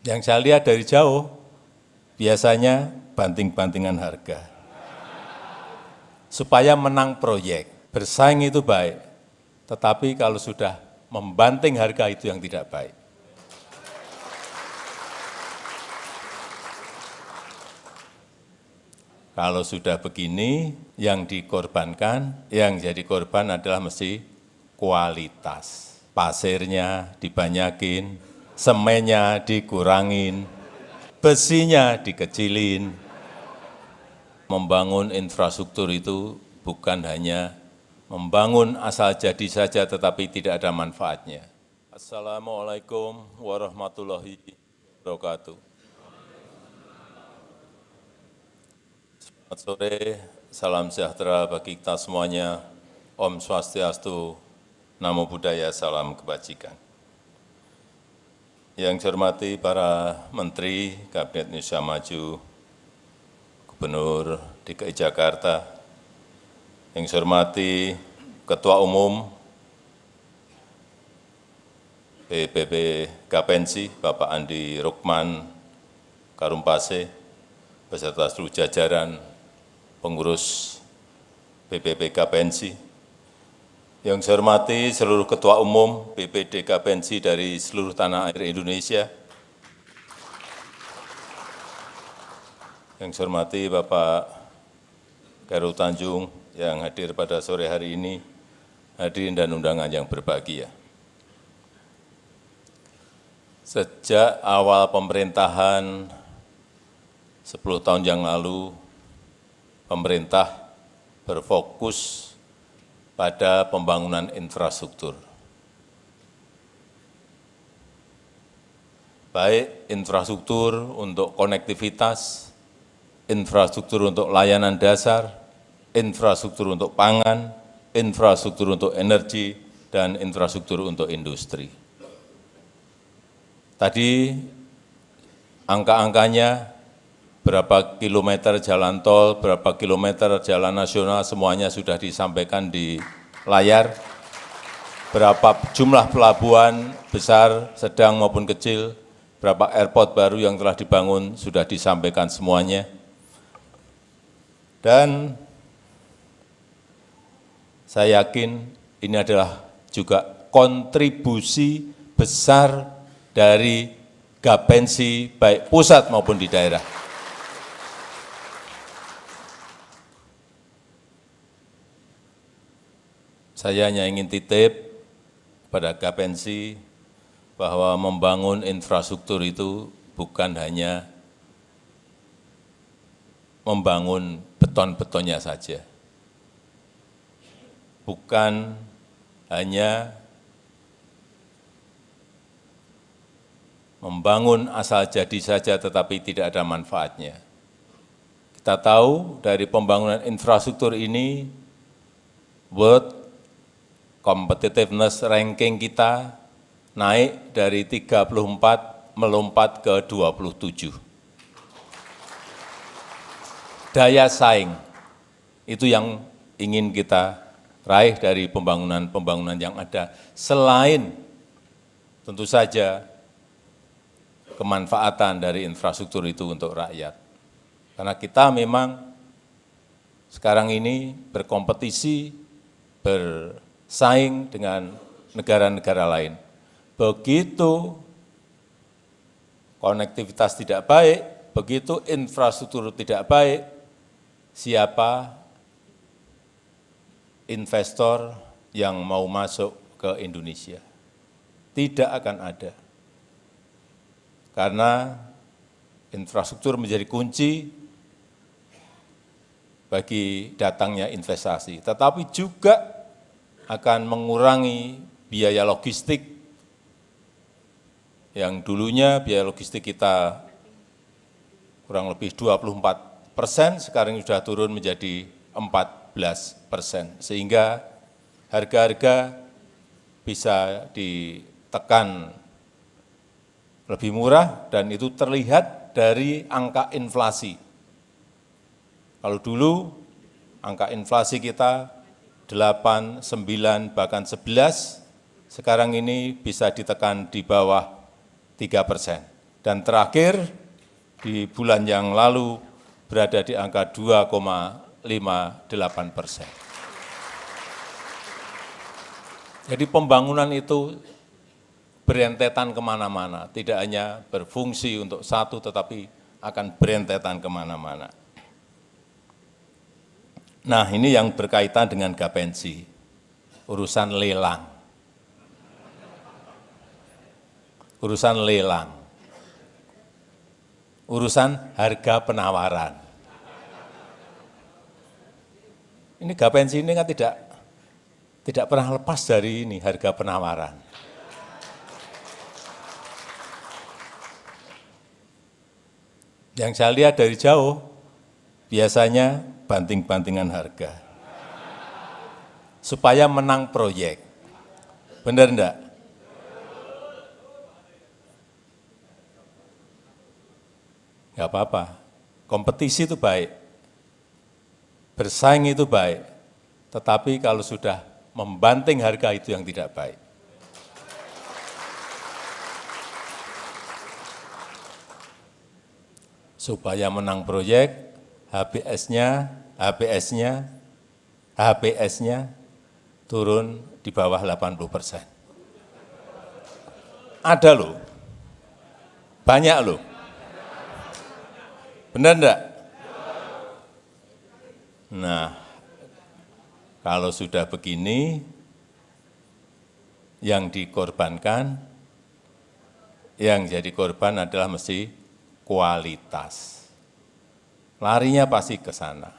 Yang saya lihat dari jauh, biasanya banting-bantingan harga. Supaya menang proyek, bersaing itu baik, tetapi kalau sudah membanting harga itu yang tidak baik. Kalau sudah begini, yang dikorbankan, yang jadi korban adalah mesti kualitas. Pasirnya dibanyakin, semennya dikurangin, besinya dikecilin. Membangun infrastruktur itu bukan hanya membangun asal jadi saja, tetapi tidak ada manfaatnya. Assalamualaikum warahmatullahi wabarakatuh. Selamat sore, salam sejahtera bagi kita semuanya. Om Swastiastu, Namo Buddhaya, salam kebajikan. Yang saya hormati para Menteri Kabinet Indonesia Maju, Gubernur DKI Jakarta, yang saya hormati Ketua Umum PBB Gapensy, Bapak Andi Rukman Karumpase, beserta seluruh jajaran pengurus PBB Gapensy, yang saya hormati seluruh Ketua Umum BPD Gapensy dari seluruh tanah air Indonesia, yang saya hormati Bapak Khairul Tanjung yang hadir pada sore hari ini, hadirin dan undangan yang berbahagia. Sejak awal pemerintahan 10 tahun yang lalu, pemerintah berfokus pada pembangunan infrastruktur. Baik infrastruktur untuk konektivitas, infrastruktur untuk layanan dasar, infrastruktur untuk pangan, infrastruktur untuk energi, dan infrastruktur untuk industri. Tadi angka-angkanya berapa kilometer jalan tol, berapa kilometer jalan nasional, semuanya sudah disampaikan di layar. Berapa jumlah pelabuhan besar, sedang maupun kecil, berapa airport baru yang telah dibangun, sudah disampaikan semuanya. Dan saya yakin ini adalah juga kontribusi besar dari Gapensy baik pusat maupun di daerah. Saya hanya ingin titip pada Gapensy bahwa membangun infrastruktur itu bukan hanya membangun beton-betonnya saja. Bukan hanya membangun asal jadi saja tetapi tidak ada manfaatnya. Kita tahu dari pembangunan infrastruktur ini, World Competitiveness Ranking kita naik dari 34 melompat ke 27. Daya saing, itu yang ingin kita raih dari pembangunan-pembangunan yang ada. Selain tentu saja kemanfaatan dari infrastruktur itu untuk rakyat. Karena kita memang sekarang ini berkompetisi, bersaing dengan negara-negara lain. Begitu konektivitas tidak baik, begitu infrastruktur tidak baik, siapa investor yang mau masuk ke Indonesia? Tidak akan ada. Karena infrastruktur menjadi kunci bagi datangnya investasi, tetapi juga akan mengurangi biaya logistik yang dulunya biaya logistik kita kurang lebih 24%, sekarang sudah turun menjadi 14%, sehingga harga-harga bisa ditekan lebih murah dan itu terlihat dari angka inflasi. Kalau dulu angka inflasi kita 8, 9, bahkan 11, sekarang ini bisa ditekan di bawah 3%. Dan terakhir, di bulan yang lalu berada di angka 2,58%. Jadi pembangunan itu berentetan kemana-mana, tidak hanya berfungsi untuk satu, tetapi akan berentetan kemana-mana. Nah, ini yang berkaitan dengan Gapensi, urusan lelang. Urusan lelang. Urusan harga penawaran. Ini Gapensi ini kan tidak pernah lepas dari ini, harga penawaran. Yang saya lihat dari jauh, biasanya banting-bantingan harga. Supaya menang proyek. Benar enggak? Enggak apa-apa. Kompetisi itu baik. Bersaing itu baik. Tetapi kalau sudah membanting harga itu yang tidak baik. Supaya menang proyek, HPS-nya turun di bawah 80%. Ada loh, banyak loh. Benar enggak? Nah, kalau sudah begini, yang dikorbankan, yang jadi korban adalah mesti kualitas. Larinya pasti ke sana.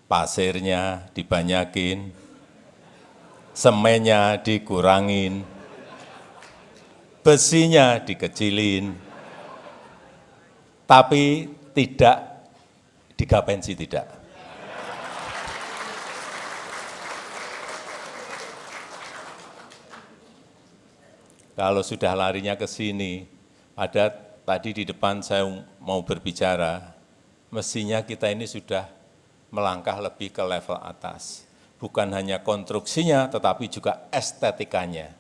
Pasirnya dibanyakin, semennya dikurangin, besinya dikecilin, tapi tidak di Gapensi tidak. Kalau sudah larinya ke sini, tadi di depan saya mau berbicara, mestinya kita ini sudah melangkah lebih ke level atas. Bukan hanya konstruksinya, tetapi juga estetikanya,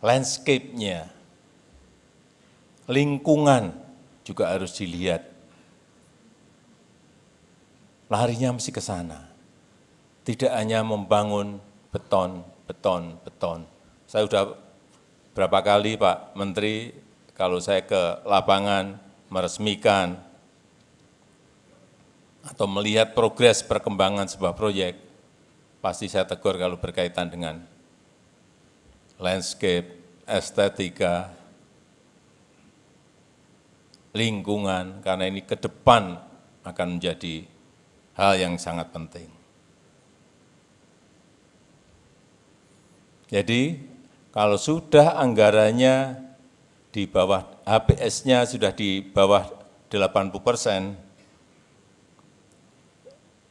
landscape-nya, lingkungan juga harus dilihat. Larinya mesti ke sana. Tidak hanya membangun beton. Saya sudah berapa kali Pak Menteri, kalau saya ke lapangan meresmikan atau melihat progres perkembangan sebuah proyek, pasti saya tegur kalau berkaitan dengan landscape, estetika, lingkungan, karena ini ke depan akan menjadi hal yang sangat penting. Jadi, kalau sudah anggarannya di bawah, HPS-nya sudah di bawah 80%,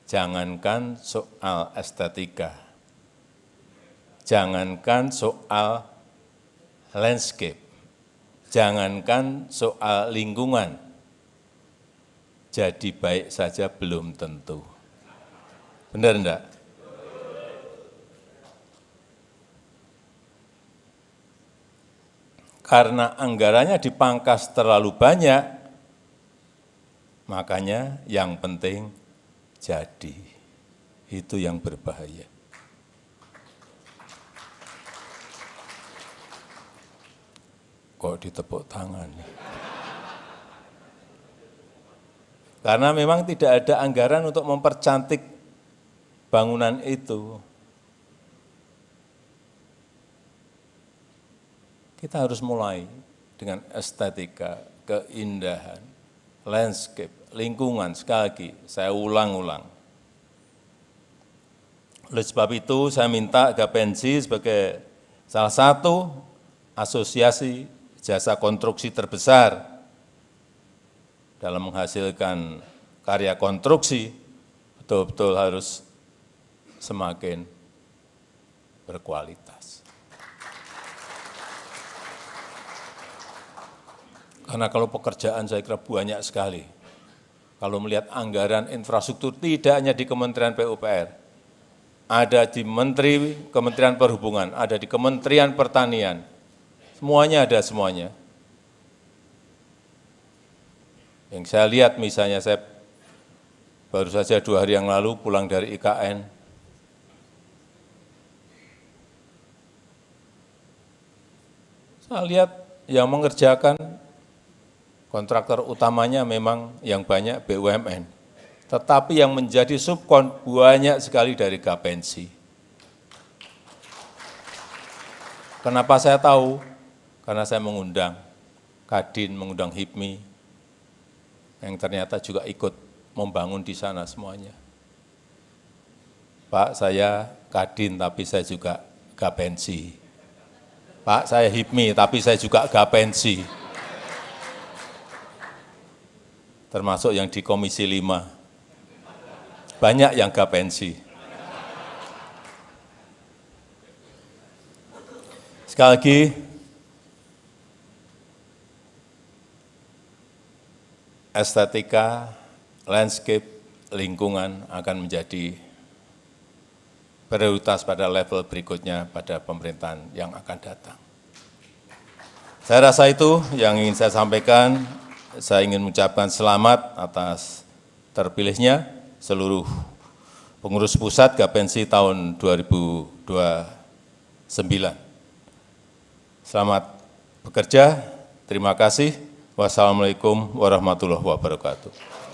jangankan soal estetika, jangankan soal landscape, jangankan soal lingkungan, jadi baik saja belum tentu. Benar enggak? Karena anggarannya dipangkas terlalu banyak, makanya yang penting jadi. Itu yang berbahaya. Kok ditepuk tangan? Karena memang tidak ada anggaran untuk mempercantik bangunan itu. Kita harus mulai dengan estetika, keindahan, landscape, lingkungan. Sekali lagi, saya ulang-ulang. Oleh sebab itu, saya minta Gapensi sebagai salah satu asosiasi jasa konstruksi terbesar dalam menghasilkan karya konstruksi, betul-betul harus semakin berkualitas. Karena kalau pekerjaan saya kira banyak sekali. Kalau melihat anggaran infrastruktur tidak hanya di Kementerian PUPR, ada di Kementerian Perhubungan, ada di Kementerian Pertanian, Semuanya ada semuanya. Yang saya lihat misalnya saya baru saja 2 hari yang lalu pulang dari IKN. Saya lihat yang mengerjakan kontraktor utamanya memang yang banyak BUMN. Tetapi yang menjadi subkon banyak sekali dari Gapensi. Kenapa saya tahu? Karena saya mengundang Kadin, mengundang HIPMI, yang ternyata juga ikut membangun di sana semuanya. Pak, saya Kadin, tapi saya juga Gapensi. Pak, saya HIPMI, tapi saya juga Gapensi. Termasuk yang di Komisi 5. Banyak yang Gapensi. Sekali lagi, estetika, landscape, lingkungan akan menjadi prioritas pada level berikutnya pada pemerintahan yang akan datang. Saya rasa itu yang ingin saya sampaikan. Saya ingin mengucapkan selamat atas terpilihnya seluruh pengurus pusat Gapensi tahun 2029. Selamat bekerja, terima kasih. Wassalamualaikum warahmatullahi wabarakatuh.